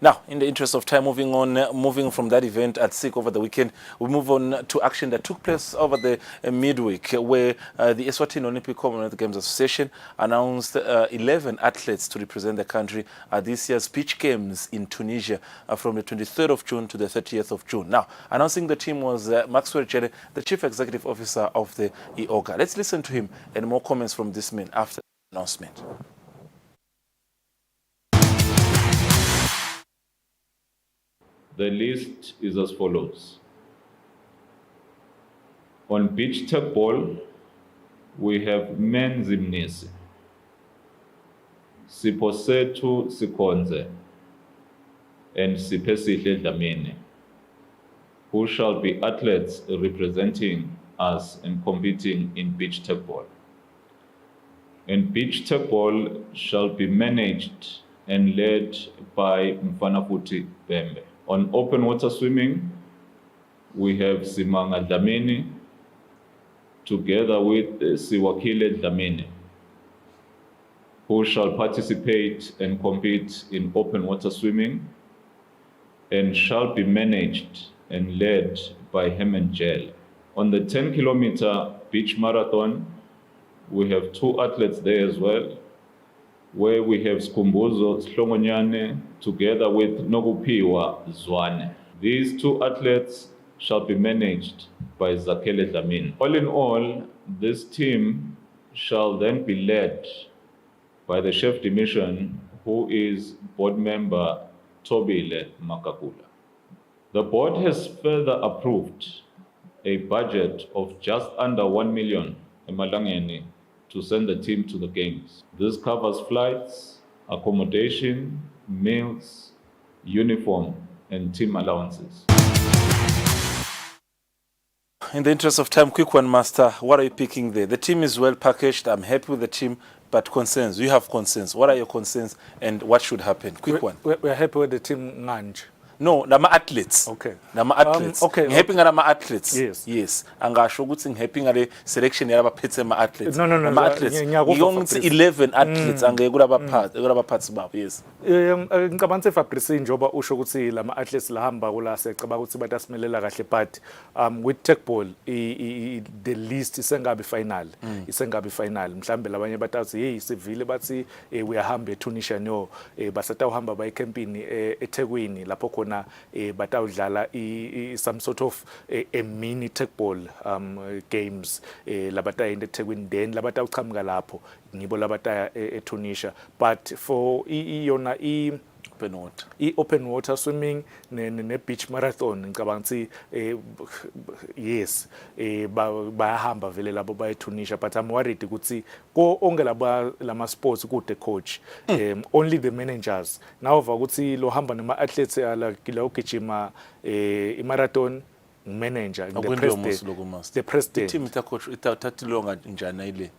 Now, in the interest of time, moving from that event at SIC over the weekend, we move on to action that took place over the midweek, where the Eswatini Olympic Commonwealth Games Association announced 11 athletes to represent the country at this year's Beach Games in Tunisia from the 23rd of June to the 30th of June. Now, announcing the team was Maxwell Chere, the Chief Executive Officer of the IOGA. Let's listen to him and more comments from this man after the announcement. The list is as follows. On beach tug ball, we have Men Zimnisi, Siposetu Sikonze, and Sipesihle Dlamini, who shall be athletes representing us and competing in beach tug ball. And beach tug ball shall be managed and led by Mfanafuti Bembe. On open water swimming, we have Simanga Dlamini together with Siwakile Dlamini. who shall participate and compete in open water swimming and shall be managed and led by Herman Gel. On the 10-kilometer beach marathon, we have 2 athletes there as well, where we have Skumbuzo Slongonyane together with Nogupiwa Zwane. These 2 athletes shall be managed by Zakele Dlamini. All in all, this team shall then be led by the chef de mission, who is board member Tobile Makakula. The board has further approved a budget of just under 1 million emalangeni to send the team to the games. This covers flights, accommodation, meals, uniform, and team allowances. In the interest of time, quick one, Master. What are you picking there? The team is well packaged. I'm happy with the team, but concerns. You have concerns. What are your concerns and what should happen? Quick one. We're happy with the team Nganj. No, nama athletes. Okay. Nama athletes. Okay. Ngihappy ngama athletes. Yes. Yes. Angasho ukuthi ngihappy ngale selection yabaphethe ama athletes. No. Ama athletes. Ngiyokuthi 11 athletes angeke kulaba parts babo. Yes. Ngicabanga Fabrice njoba usho ukuthi lama athletes lahamba kula secabanga ukuthi batasimelela kahle, but with tech ball the list isengabi final. Isengabi final. Mhlambe labanye batathi hey sivile bathi uyahamba eTunisia no basata uhamba baye campini eThekwini lapho khona batawudlala some sort of a mini tech ball games labata in eThekwini, then labata uchamuka lapho ngibo labata eTunisia. But for yona open water swimming ne beach marathon ngicabanga ukuthi yes bayahamba vele labo baye Tunisia, but I'm worried ukuthi ko onke lama sports kude coach only the managers now ukuthi lo hamba nema athletes ala kila ugijima marathon manager the president team ita coach ithatha longa njani ile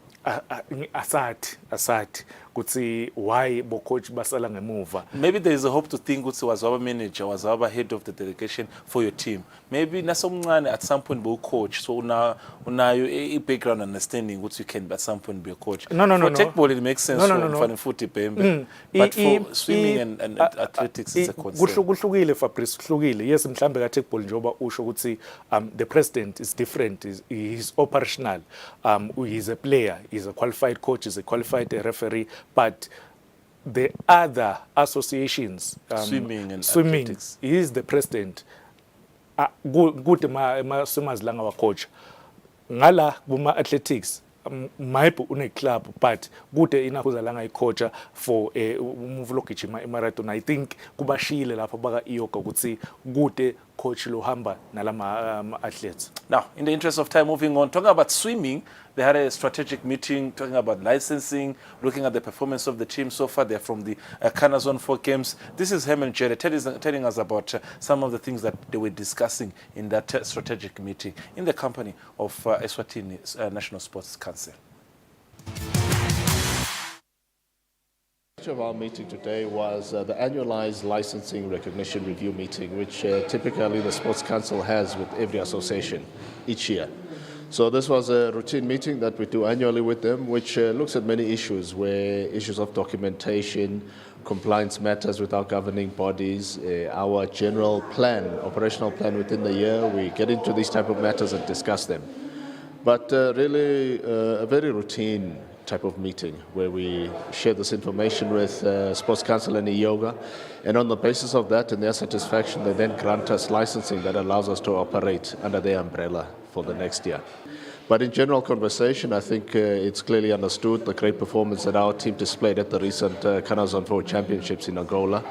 asati kuti why bo coach basala ngemuva. Maybe there is a hope to think ukuthi was our manager, was our head of the delegation for your team. Maybe nasomncane at some point be coach, so unayo a background understanding what you can at some point be a coach. No. Tech ball it makes sense for footy pembe. But for swimming and athletics it's a concern. Kuhlukile Fabrice, kuhlukile. Yes, mhlambe ka tech ball njoba usho ukuthi the president is different, he's operational. He's a player, he's a qualified coach, he's a qualified referee, but the other associations, swimming and athletics, he is the president. Good ma swimmers lang our coach. Ngala kuma athletics maipo une club, but good enough uzalanga coach for move lokijima marathon. I think kubashile lapho baka iyoka ukuthi good coach lohamba nalama athletes. Now, in the interest of time, moving on, talking about swimming, they had a strategic meeting talking about licensing, looking at the performance of the team so far. They're from the Kana Zone 4 games. This is Herman Jerry telling us about some of the things that they were discussing in that strategic meeting in the company of Eswatini National Sports Council. Of our meeting today was the annualized licensing recognition review meeting, which typically the Sports Council has with every association each year. So this was a routine meeting that we do annually with them, which looks at many issues, where issues of documentation, compliance matters with our governing bodies, our general plan, operational plan within the year. We get into these type of matters and discuss them. But really a very routine type of meeting where we share this information with Sports Council and Yoga, and on the basis of that and their satisfaction, they then grant us licensing that allows us to operate under their umbrella for the next year. But in general conversation, I think it's clearly understood the great performance that our team displayed at the recent Kana Zone 4 Championships in Angola.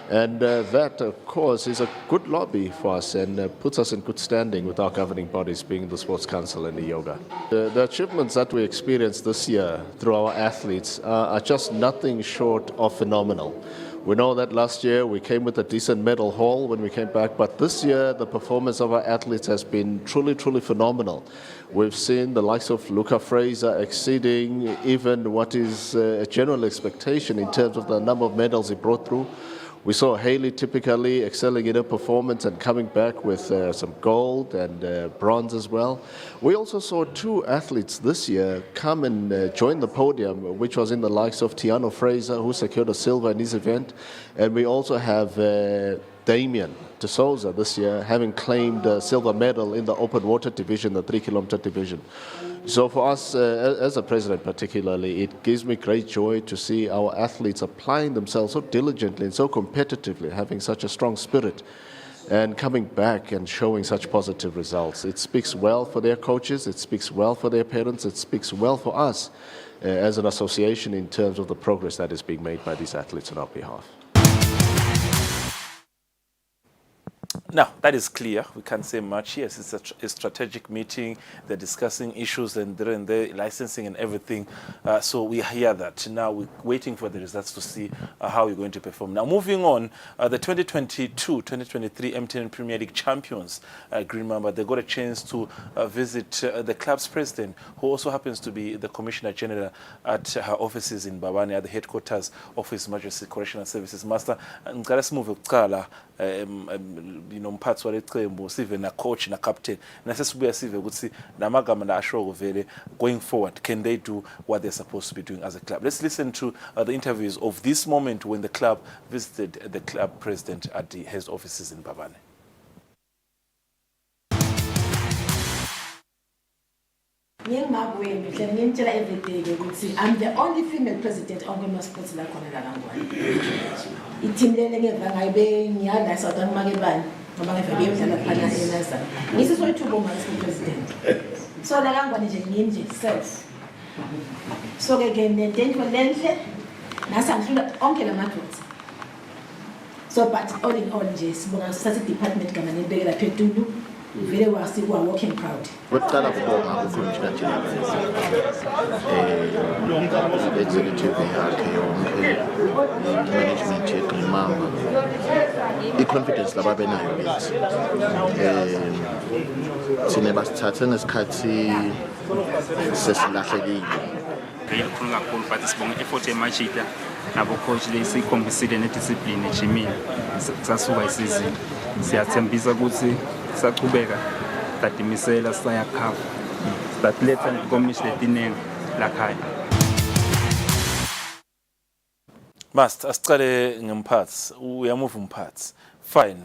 And that, of course, is a good lobby for us and puts us in good standing with our governing bodies, being the Sports Council and the Yoga. The achievements that we experienced this year through our athletes are just nothing short of phenomenal. We know that last year we came with a decent medal haul when we came back, but this year the performance of our athletes has been truly, truly phenomenal. We've seen the likes of Luca Fraser exceeding even what is a general expectation in terms of the number of medals he brought through. We saw Haley typically excelling in her performance and coming back with some gold and bronze as well. We also saw 2 athletes this year come and join the podium, which was in the likes of Tiano Fraser, who secured a silver in his event. And we also have Damien de Souza this year, having claimed a silver medal in the open water division, the 3-kilometer division. So for us, as a president particularly, it gives me great joy to see our athletes applying themselves so diligently and so competitively, having such a strong spirit and coming back and showing such positive results. It speaks well for their coaches, it speaks well for their parents, it speaks well for us as an association in terms of the progress that is being made by these athletes on our behalf. Now, that is clear. We can't say much. Yes, it's a strategic meeting. They're discussing issues and the licensing and everything. So we hear that. Now we're waiting for the results to see how we're going to perform. Now, moving on, the 2022-2023 MTN Premier League champions, Green Mamba, they got a chance to visit the club's president, who also happens to be the Commissioner General at her offices in Babane, at the headquarters of His Majesty Correctional Services. Master, ngicela simuve kuqala umphathi waleqembu sive na coach na captain nasesibuya sive ukuthi namagama la asho vele going forward, can they do what they're supposed to be doing as a club? Let's listen to the interviews of this moment when the club visited the club president at his offices in Babane. I'm the only female president of the sports la khona la Langwane. Team lele ngeva ngabe ngiyadla South Africa makebani ngoba ngevele ngiyadlala phana eNasa. Ngisizwe ithubo manje president. So la Langwane nje ngini self. So ke nento lenhle nasangidlula onke lamadoda. So but all in all nje sibonga sathi department kama nibekela phezulu. Very well, still are working proud. What kind of Commissioner General executive management mama i-confidence lababenayo bethi sinebasithathe ngesikhathi sesilahlekile. Kakhulu kakhulu but sibonga effort emashita nabo coach lesikhombisile nediscipline ejimini sasuka isizini. Siyathembisa ukuthi saqhubeka sadimisela sayakhava satiletha nkomishi letinenge lakhaya. Master, asicale ngemphathi, uyamuva umphathi. Fine.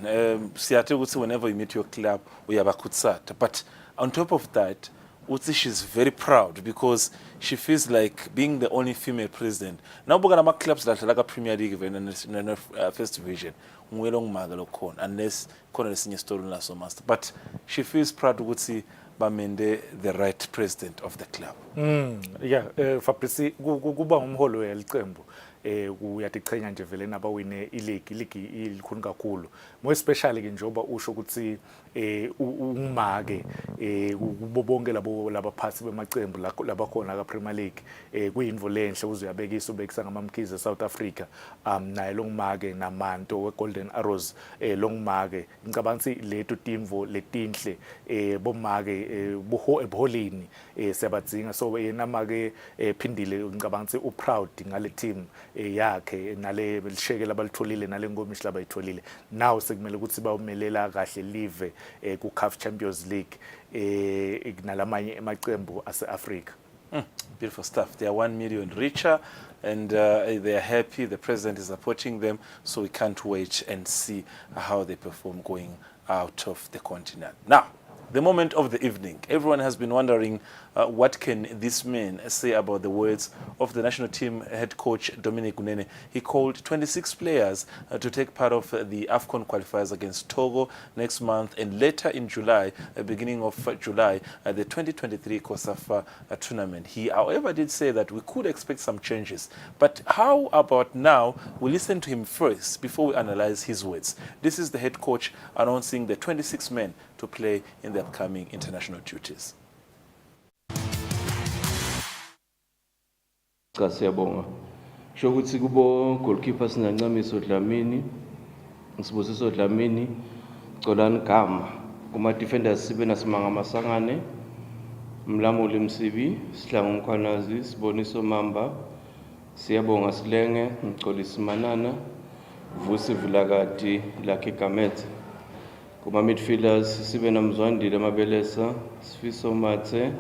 Siyathi ukuthi whenever you meet your club uyabakhutsata, but on top of that uthi she's very proud because she feels like being the only female president. Now buka nama clubs like Premier League and First Division ngwelo ngimaka lokhona unless khona lesinye story naso master, but she feels proud ukuthi bamende the right president of the club. Fabrice kuba umholo yelicembu uyatiqhenya nje vele nabawine iligi ilikhulu kakhulu, more especially ke njoba usho ukuthi ungimake kubo bonke labaphathi bemacembu labakhona ka Premier League kuyinvo lenhle uzuyabekisa ubekisa ngamamkhize South Africa naye longimake namanto we Golden Arrows longimake ngicabanga ukuthi leto timvo letinhle bomake ebuholini siyabadzinga, so yena make phindile ngicabanga ukuthi uproud ngale team yakhe nale lishekela balitholile nale ngomishi labayitholile. Now sekumele ukuthi bawumelela kahle live ku CAF Champions League nalamanye emacembu ase-Africa. Beautiful stuff. They are 1 million richer and they are happy. The president is supporting them, so we can't wait and see how they perform going out of the continent. Now, the moment of the evening. Everyone has been wondering what can this man say about the words of the national team head coach Dominic Unene. He called 26 players to take part of the AFCON qualifiers against Togo next month, and later in July, beginning of July, the 2023 COSAFA tournament. He, however, did say that we could expect some changes. But how about now? We listen to him first before we analyze his words. This is the head coach announcing the 26 men to play in the upcoming international duties. Siyabonga. Sho ukuthi kubo goalkeeper sinancamiso Dlamini, Sibusiso Dlamini, Colani Gama. Kuma defenders sibe nasimanga Masangane, Mlamuli Msibi, Sihlangu Mkhwanazi, Siboniso Mamba, Siyabonga Silenge, Mxolisi Manana, Vusi Vilagati, Lucky Kamet. Kuma midfielders sibe namzwandile Mabelesa, Sifiso Mathe,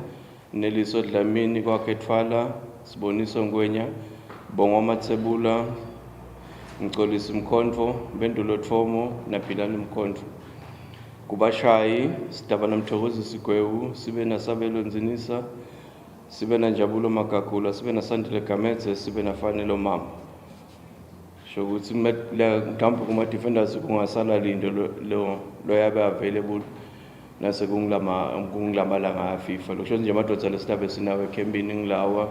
Neliso Dlamini kwakhetfala, Siboniso Ngwenya, Bongo Matsebula, Mxolisi Mkhonto, Bendulo Thomo, Napilani Mkhonto. Kubashayi, Sitabana Mthokozisi Gwewu, sibe naSabelo Nzinisa, sibe na Njabulo Makakula, sibe naSandile Kametse, sibe naFanelo Mama. Shokuthi mhlawumbe kuma defenders kungasala lindo lo yabe available nase kungilamalanga aFIFA lo nje amadoda lesitabe sinawe ecampini ngilawa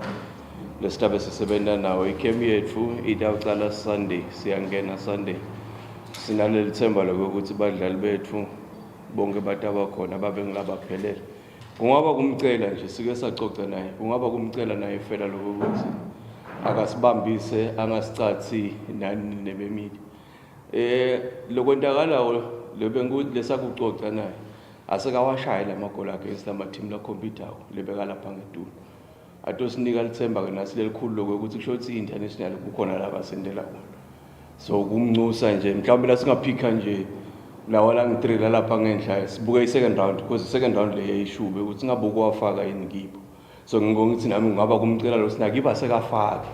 lesitabe sisebenza nawo icamp yethu idawucala Sunday siyangena Sunday sinaleli themba lokuthi badlali bethu bonke bataba khona babe ngilabaphelele kungaba kumcela nje sike sacoca naye kungaba kumcela naye fela lokuthi akasibambise angasicathi nani nebemidi lokwentakalawo lesakucoca naye asekawashaya lamagoli akhe esilama team la competitor lebeka lapha ngedulo atosinika lithemba ke nasi lelikhulu lokuthi kusho ukuthi international kukhona laba sendela kulo so kumncusa nje mhlawumbe la singaphika nje lawa la ngi3 lapha ngenhla sibuke i-second round because i-second round le yayishube ukuthi ngabuka wafaka yini kibo so ngithi nami ngaba kumcela lo sinakiba sekafaka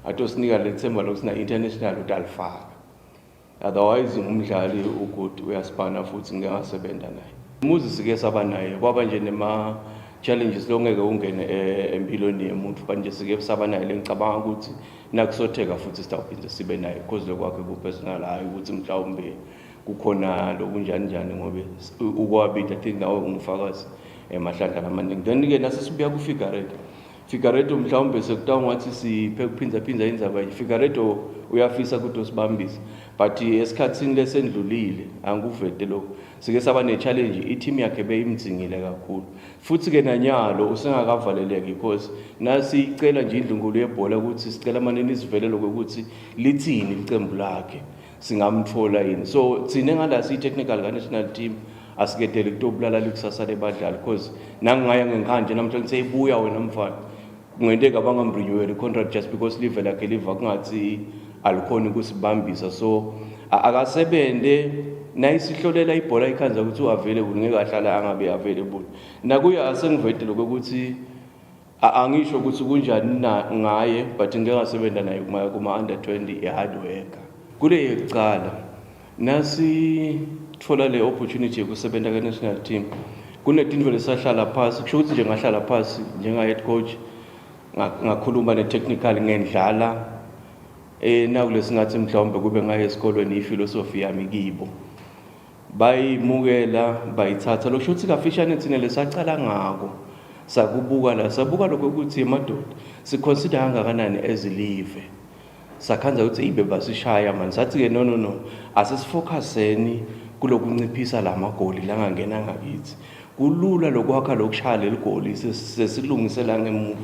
atosinika lethemba lo sina international utalifaka otherwise umdlali ugood uyaspana futhi ngingasebenza naye umuzi sike saba naye kwaba nje nema challenges longeke ungene empilweni yomuntu manje sike saba naye lengicabanga ukuthi nakusotheka futhi sitawuphinde sibe naye because lokwakhe ku personal hayi ukuthi mhlawumbe kukhona lokunjani njani ngobe ukwabida think nawe ungufakazi emahlandla amaningi then ke nasesibuya ku Figueiredo mhlawumbe sekutawa ngathi siphe kuphinza indaba Figueiredo uyafisa ukuthi usibambise but esikhatsini lesendlulile anguvete lokho sike saba ne challenge i-team yakhe beyimdzingile kakhulu futhi ke nanyalo usengakavaleleki because nasi icela nje indlungulo yebhola ukuthi sicela manini sivelele ukuthi lithini icembu lakhe singamthola yini so thine ngalasi i-technical ka-national team asiketele kutobulala likusasa lebadlali because nangingaya ngenkanje namhlanje seyibuya wena mfana kungenteka abangamreneweli contract just because live lakhe liva kungathi alikhona ukusibambisa so akasebende nayisihlolela ibhola ikhanza ukuthi uavailable ngeke ahlala angabe available nakuya asengivetele ukuthi angisho ukuthi kunjani ngaye but ngeke asebenza naye kuma under 20 ehard worker kule yecala nasi thola le opportunity yokusebenza ke national team kunetinto lesahlala phansi kusho ukuthi nje ngahlala phansi njenga head coach ngakhuluma ne technical ngendlala nakulesingathi mhlawumbe kube ngaye esikolweni iphilosophy yami kibo bayimukela bayithatha lo shothi kafishane thina lesacala ngako sabuka lokho ukuthi emadoda siconsider kangakanani ezilive sakhanza ukuthi ibe basishaya manje sathi ke no asisifocuseni kulokunciphisa lamagoli langangena ngakithi kulula lokwakha lokushaya leligoli sesilungisela ngemuva.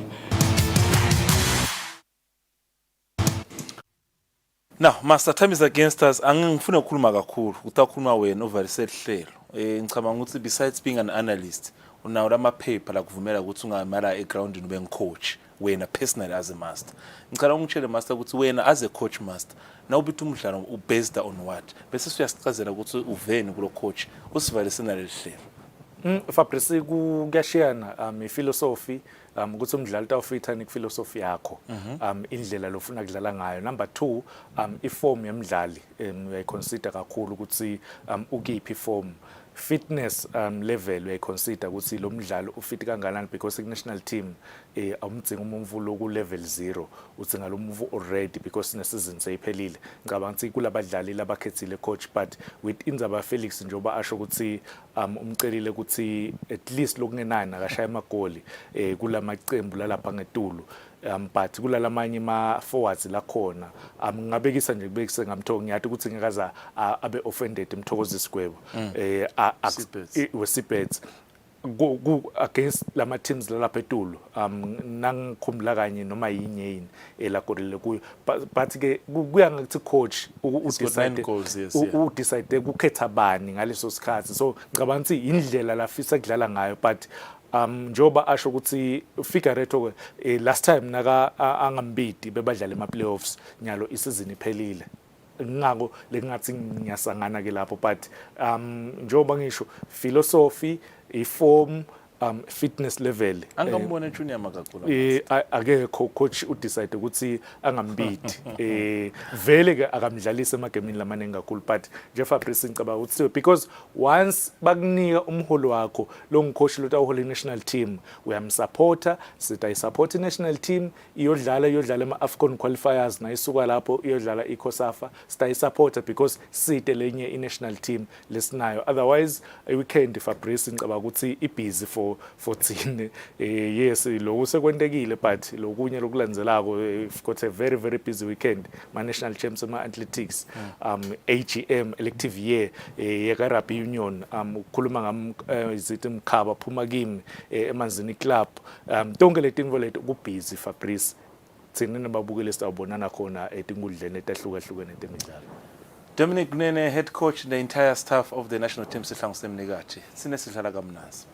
Now, Master, time is against us. Angifuna ukukhuluma kakhulu. Utakhuluma wena ovalisele hlelo. Ngicabanga ukuthi besides being an analyst, unawo lamaphepha la kuvumela ukuthi ungamala egroundini ube ngicoach wena personally as a master. Ngicela ungitshele master ukuthi wena as a coach master, na ubithi umdlalo ubased on what? Bese siyasichazela ukuthi uveni kulo coach usivalisele leli hlelo. Fabrice kuyashiyana iphilosophy ukuthi umdlali tawufitha philosophy yakho indlela lofuna kudlala ngayo. Number 2 iform yemdlali uyayiconsider kakhulu ukuthi ukiphi form fitness level uyayiconsider ukuthi lo mdlalo ufit kangakanani because national team awumdzinga umvulo ku level 0 udzinga lo mvu already because nesizini seyiphelile. Ngicabanga ukuthi kulabadlali labakhethile coach but with Inzaba Felix njoba asho ukuthi umcelile ukuthi at least lokungenani akashaya amagoli kulamaqembu lalapha ngetulu but kulalamanye ma forwards la khona ngabekisa nje kubekise ngamthoka ngiyathi ukuthi ngikaza abe offended Mthokozisi Gwebu wesibets against lama teams lalapha etulu nangikhumbula kanye noma yinye elakolele kuyo but ke kuya ngathi coach udecide ukukhetha bani ngaleso sikhathi so ngicabanga ukuthi indlela lafisa kudlala ngayo but njoba asho ukuthi Figueiredo last time naka angambidi bebadlala ema playoffs nyalo isizini iphelile ngako lengathi ngiyasangana ke lapho but njengoba ngisho philosophy iform fitness level angambona junior makakhulu akekho coach udecide ukuthi angambidi vele ke akamdlalisa emagemini lamaningi kakhulu but nje Fabrice ngicabanga ukuthi because once bakunika umholo wakho lo ngcoach lo tawuhola national team uyamsupporta sithi support national team iyodlala ama-AFCON qualifiers na isuka lapho iyodlala iCOSAFA sithi supporta because site lenye i-national team lesinayo otherwise weekend Fabrice ngicabanga ukuthi ibusy for thina yes lo sekwentekile but lokunye lokulandzelako we've got a very very busy weekend ma national champs ama athletics AGM elective year yeka rugby union ukukhuluma ngam izithi mkhaba phuma kimi emanzini club tonke letinto leto kubusy Fabrice thina nababukeli sitawubonana khona etinkundleni etahlukahlukene temidlalo. Dominic Nene, head coach and the entire staff of the national team, Sihlangu Semnikathi. Sinesidlala kamnasi.